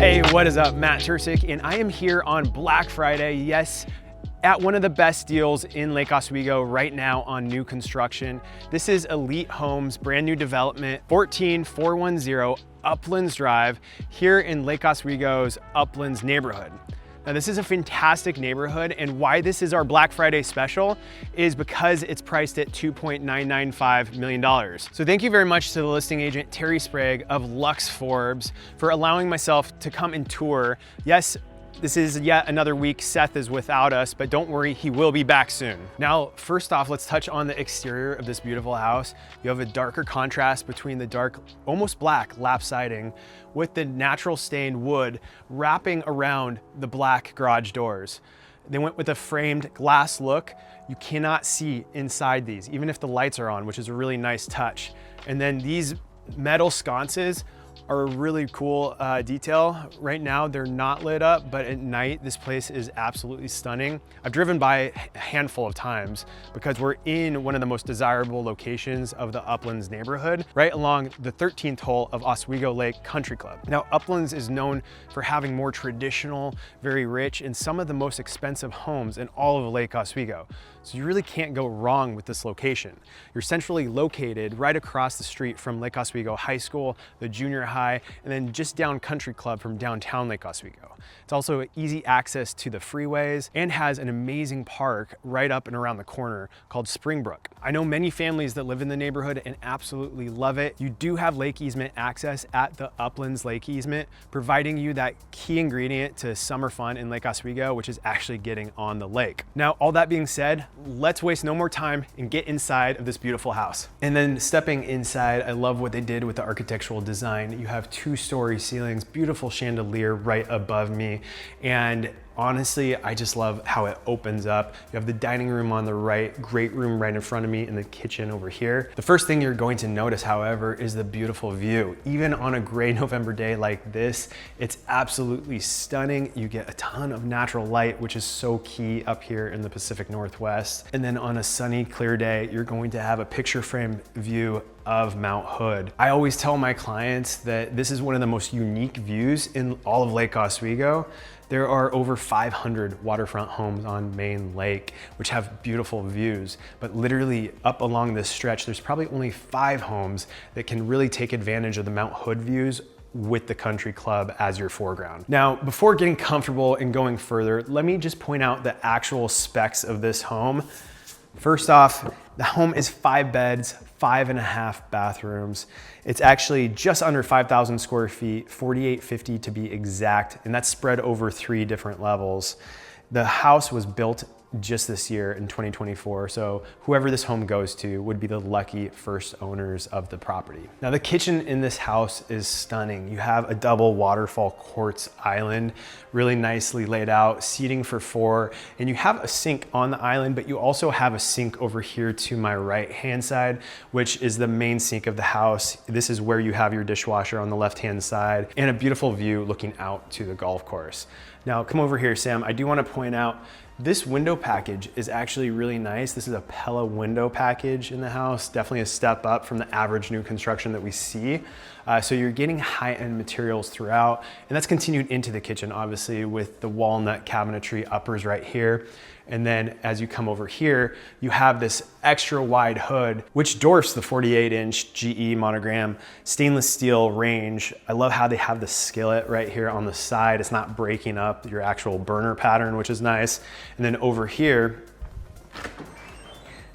Hey, what is up? Matt Tercek, and I am here on Black Friday. Yes, at one of the best deals in Lake Oswego right now on new construction. This is Elite Homes, brand new development, 14410 Uplands Drive here in Lake Oswego's Uplands neighborhood. Now, this is a fantastic neighborhood, and why this is our Black Friday special is because it's priced at $2.995 million. So thank you very much to the listing agent, Terry Sprague of LUXE Forbes, for allowing myself to come and tour. Yes, this is yet another week Seth is without us, but don't worry, he will be back soon. Now, first off, let's touch on the exterior of this beautiful house. You have a darker contrast between the dark, almost black lap siding with the natural stained wood wrapping around the black garage doors. They went with a framed glass look. You cannot see inside these, even if the lights are on, which is a really nice touch. And then these metal sconces are a really cool detail. Right now they're not lit up, but at night this place is absolutely stunning. I've driven by a handful of times because we're in one of the most desirable locations of the Uplands neighborhood, right along the 13th hole of Oswego Lake Country Club. Now, Uplands is known for having more traditional, very rich, and some of the most expensive homes in all of Lake Oswego. So you really can't go wrong with this location. You're centrally located right across the street from Lake Oswego High School, the junior high, and then just down Country Club from downtown Lake Oswego. It's also easy access to the freeways and has an amazing park right up and around the corner called Springbrook. I know many families that live in the neighborhood and absolutely love it. You do have lake easement access at the Uplands Lake Easement, providing you that key ingredient to summer fun in Lake Oswego, which is actually getting on the lake. Now, all that being said, let's waste no more time and get inside of this beautiful house. And then stepping inside, I love what they did with the architectural design. You have 2-story ceilings, beautiful chandelier right above me. And honestly, I just love how it opens up. You have the dining room on the right, great room right in front of me, and the kitchen over here. The first thing you're going to notice, however, is the beautiful view. Even on a gray November day like this, it's absolutely stunning. You get a ton of natural light, which is so key up here in the Pacific Northwest. And then on a sunny, clear day, you're going to have a picture frame view of Mount Hood. I always tell my clients that this is one of the most unique views in all of Lake Oswego. There are over 500 waterfront homes on Main Lake, which have beautiful views, but literally up along this stretch, there's probably only 5 homes that can really take advantage of the Mount Hood views with the country club as your foreground. Now, before getting comfortable and going further, let me just point out the actual specs of this home. First off, the home is 5 beds, 5.5 bathrooms. It's actually just under 5,000 square feet, 4,850 to be exact, and that's spread over 3 different levels. The house was built just this year in 2024, so whoever this home goes to would be the lucky first owners of the property. Now, the kitchen in this house is stunning. You have a double waterfall quartz island, really nicely laid out, seating for 4, and you have a sink on the island, but you also have a sink over here to my right hand side, which is the main sink of the house. This is where you have your dishwasher on the left hand side, and a beautiful view looking out to the golf course. Now, come over here, Sam. I do want to point out this window package is actually really nice. This is a Pella window package in the house, definitely a step up from the average new construction that we see. So you're getting high-end materials throughout, and that's continued into the kitchen, obviously, with the walnut cabinetry uppers right here. And then as you come over here, you have this extra wide hood, which dwarfs the 48-inch GE monogram stainless steel range. I love how they have the skillet right here on the side. It's not breaking up your actual burner pattern, which is nice. And then over here,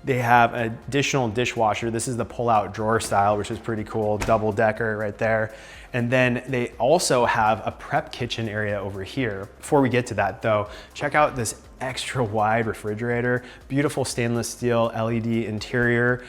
they have an additional dishwasher. This is the pull-out drawer style, which is pretty cool, double decker right there. And then they also have a prep kitchen area over here. Before we get to that though, check out this extra wide refrigerator, beautiful stainless steel LED interior.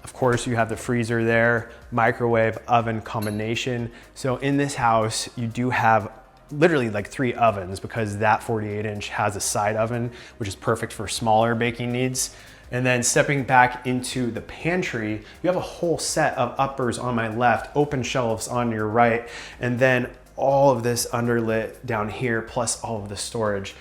Of course, you have the freezer there, microwave oven combination. So in this house, you do have literally like 3 ovens because that 48-inch has a side oven, which is perfect for smaller baking needs. And then stepping back into the pantry, you have a whole set of uppers on my left, open shelves on your right, and then all of this underlit down here, plus all of the storage.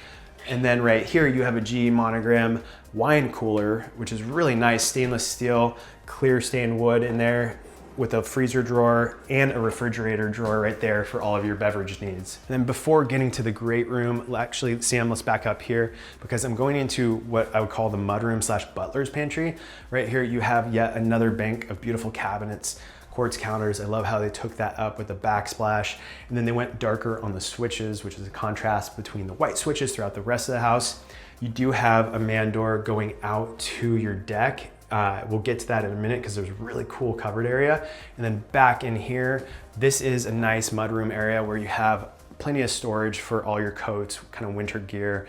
And then right here, you have a GE monogram wine cooler, which is really nice, stainless steel, clear stained wood in there. with a freezer drawer and a refrigerator drawer right there for all of your beverage needs. And then before getting to the great room, actually, Sam, let's back up here because I'm going into what I would call the mudroom slash butler's pantry. Right here, you have yet another bank of beautiful cabinets, quartz counters. I love how they took that up with the backsplash. And then they went darker on the switches, which is a contrast between the white switches throughout the rest of the house. You do have a man door going out to your deck. We'll get to that in a minute because there's a really cool covered area. And then back in here, this is a nice mudroom area where you have plenty of storage for all your coats, kind of winter gear,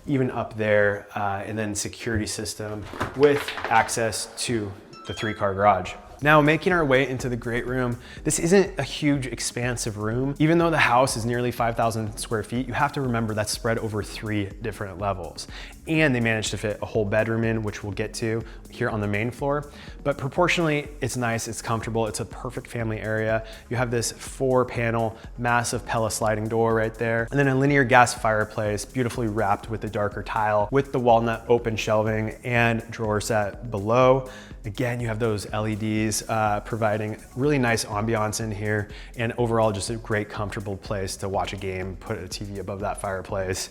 even up there, and then security system with access to the 3-car garage. Now, making our way into the great room, this isn't a huge expansive room. Even though the house is nearly 5,000 square feet, you have to remember that's spread over 3 different levels. And they managed to fit a whole bedroom in, which we'll get to here on the main floor. But proportionally, it's nice, it's comfortable, it's a perfect family area. You have this 4-panel, massive Pella sliding door right there. And then a linear gas fireplace, beautifully wrapped with the darker tile, with the walnut open shelving and drawer set below. Again, you have those LEDs providing really nice ambiance in here, and overall just a great comfortable place to watch a game, put a TV above that fireplace,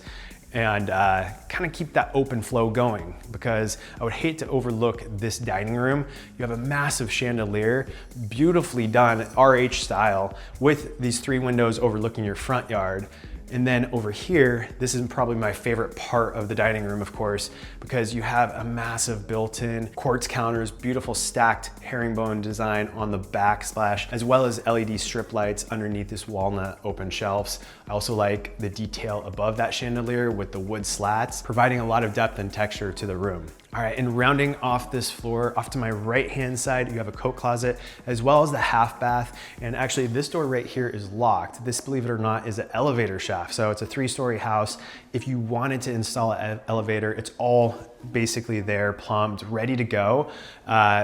and kind of keep that open flow going, because I would hate to overlook this dining room. You have a massive chandelier, beautifully done RH style, with these 3 windows overlooking your front yard. And then over here, this is probably my favorite part of the dining room, of course, because you have a massive built-in quartz counters, beautiful stacked herringbone design on the backsplash, as well as LED strip lights underneath this walnut open shelves. I also like the detail above that chandelier with the wood slats, providing a lot of depth and texture to the room. All right, and rounding off this floor, off to my right-hand side, you have a coat closet, as well as the half bath. And actually this door right here is locked. This, believe it or not, is an elevator shaft. So it's a 3-story house. If you wanted to install an elevator, it's all basically there, plumbed, ready to go.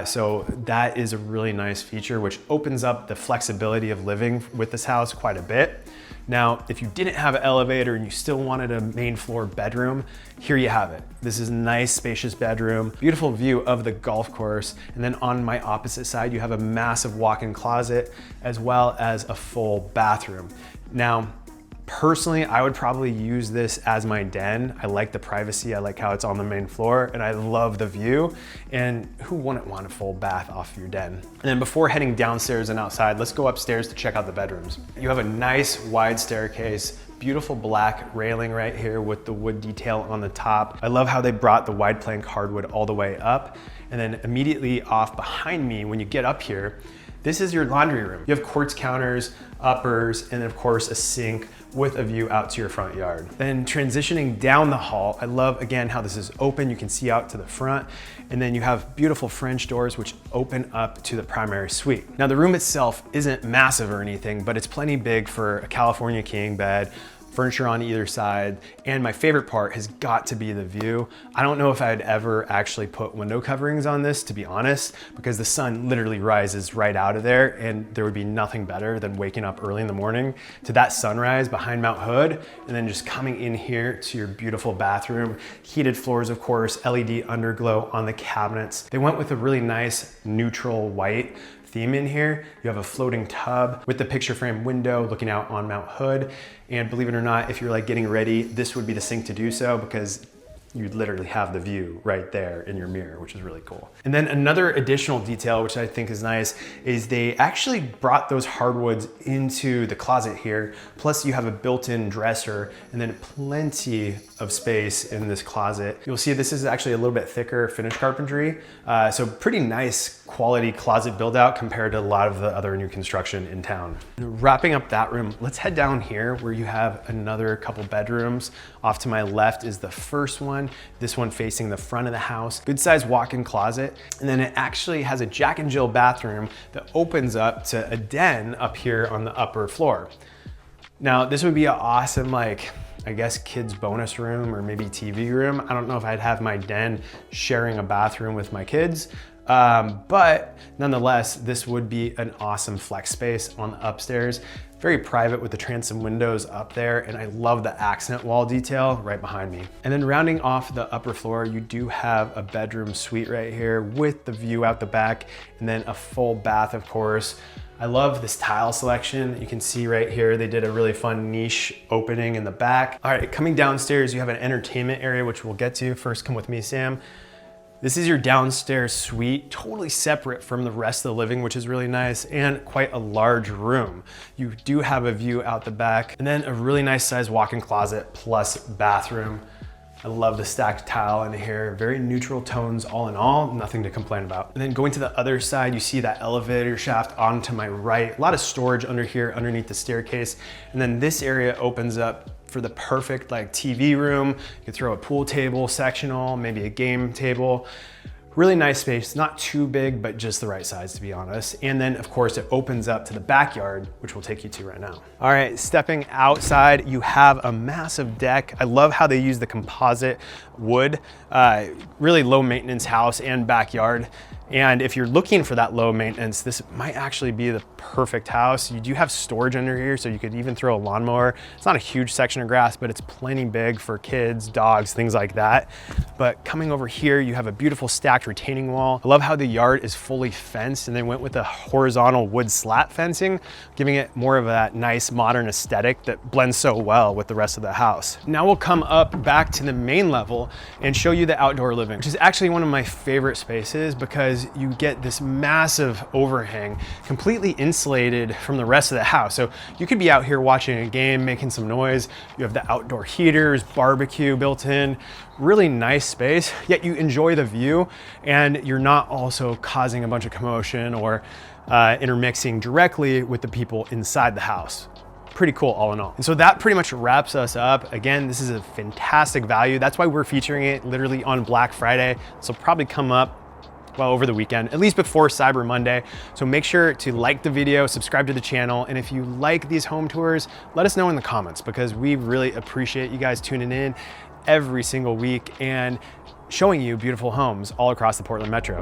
So that is a really nice feature, which opens up the flexibility of living with this house quite a bit. Now, if you didn't have an elevator and you still wanted a main floor bedroom, here you have it. This is a nice, spacious bedroom, beautiful view of the golf course. And then on my opposite side, you have a massive walk-in closet, as well as a full bathroom. Now, personally, I would probably use this as my den. I like the privacy, I like how it's on the main floor, and I love the view. And who wouldn't want a full bath off your den? And then before heading downstairs and outside, let's go upstairs to check out the bedrooms. You have a nice wide staircase, beautiful black railing right here with the wood detail on the top. I love how they brought the wide plank hardwood all the way up. And then immediately off behind me, when you get up here, this is your laundry room. You have quartz counters, uppers, and then of course a sink with a view out to your front yard. Then transitioning down the hall, I love again how this is open. You can see out to the front, and then you have beautiful French doors which open up to the primary suite. Now the room itself isn't massive or anything, but it's plenty big for a California king bed, furniture on either side, and my favorite part has got to be the view. I don't know if I'd ever actually put window coverings on this, to be honest, because the sun literally rises right out of there, and there would be nothing better than waking up early in the morning to that sunrise behind Mount Hood, and then just coming in here to your beautiful bathroom. Heated floors, of course, LED underglow on the cabinets. They went with a really nice neutral white theme in here. You have a floating tub with the picture frame window looking out on Mount Hood. And believe it or not, if you're like getting ready, this would be the sink to do so, because you'd literally have the view right there in your mirror, which is really cool. And then another additional detail, which I think is nice, is they actually brought those hardwoods into the closet here. Plus you have a built-in dresser and then plenty of space in this closet. You'll see this is actually a little bit thicker finished carpentry. So pretty nice quality closet build out compared to a lot of the other new construction in town. Wrapping up that room, let's head down here where you have another couple bedrooms. Off to my left is the first one. This one facing the front of the house. Good sized walk-in closet. And then it actually has a Jack and Jill bathroom that opens up to a den up here on the upper floor. Now this would be an awesome, like, I guess kids bonus room or maybe TV room. I don't know if I'd have my den sharing a bathroom with my kids. But nonetheless, this would be an awesome flex space on the upstairs. very private with the transom windows up there, and I love the accent wall detail right behind me. And then rounding off the upper floor, you do have a bedroom suite right here with the view out the back, and then a full bath, of course. I love this tile selection. You can see right here, they did a really fun niche opening in the back. All right, coming downstairs, you have an entertainment area, which we'll get to. First, come with me, Sam. This is your downstairs suite, totally separate from the rest of the living, which is really nice, and quite a large room. You do have a view out the back, and then a really nice sized walk-in closet plus bathroom. I love the stacked tile in here, very neutral tones all in all, nothing to complain about. And then going to the other side, you see that elevator shaft onto my right, a lot of storage under here underneath the staircase. And then this area opens up for the perfect like TV room. You could throw a pool table, sectional, maybe a game table. Really nice space, not too big, but just the right size to be honest. And then of course it opens up to the backyard, which we'll take you to right now. All right, stepping outside, you have a massive deck. I love how they use the composite wood, really low maintenance house and backyard. And if you're looking for that low maintenance, this might actually be the perfect house. You do have storage under here, so you could even throw a lawnmower. It's not a huge section of grass, but it's plenty big for kids, dogs, things like that. But coming over here, you have a beautiful stacked retaining wall. I love how the yard is fully fenced, and they went with a horizontal wood slat fencing, giving it more of that nice modern aesthetic that blends so well with the rest of the house. Now we'll come up back to the main level and show you the outdoor living, which is actually one of my favorite spaces because you get this massive overhang, completely insulated from the rest of the house. So you could be out here watching a game, making some noise. You have the outdoor heaters, barbecue built in, really nice space, yet you enjoy the view and you're not also causing a bunch of commotion or intermixing directly with the people inside the house. Pretty cool all in all. And so that pretty much wraps us up. Again, this is a fantastic value. That's why we're featuring it literally on Black Friday. So probably come up well over the weekend, at least before Cyber Monday. So make sure to like the video, subscribe to the channel, and if you like these home tours, let us know in the comments because we really appreciate you guys tuning in every single week and showing you beautiful homes all across the Portland Metro.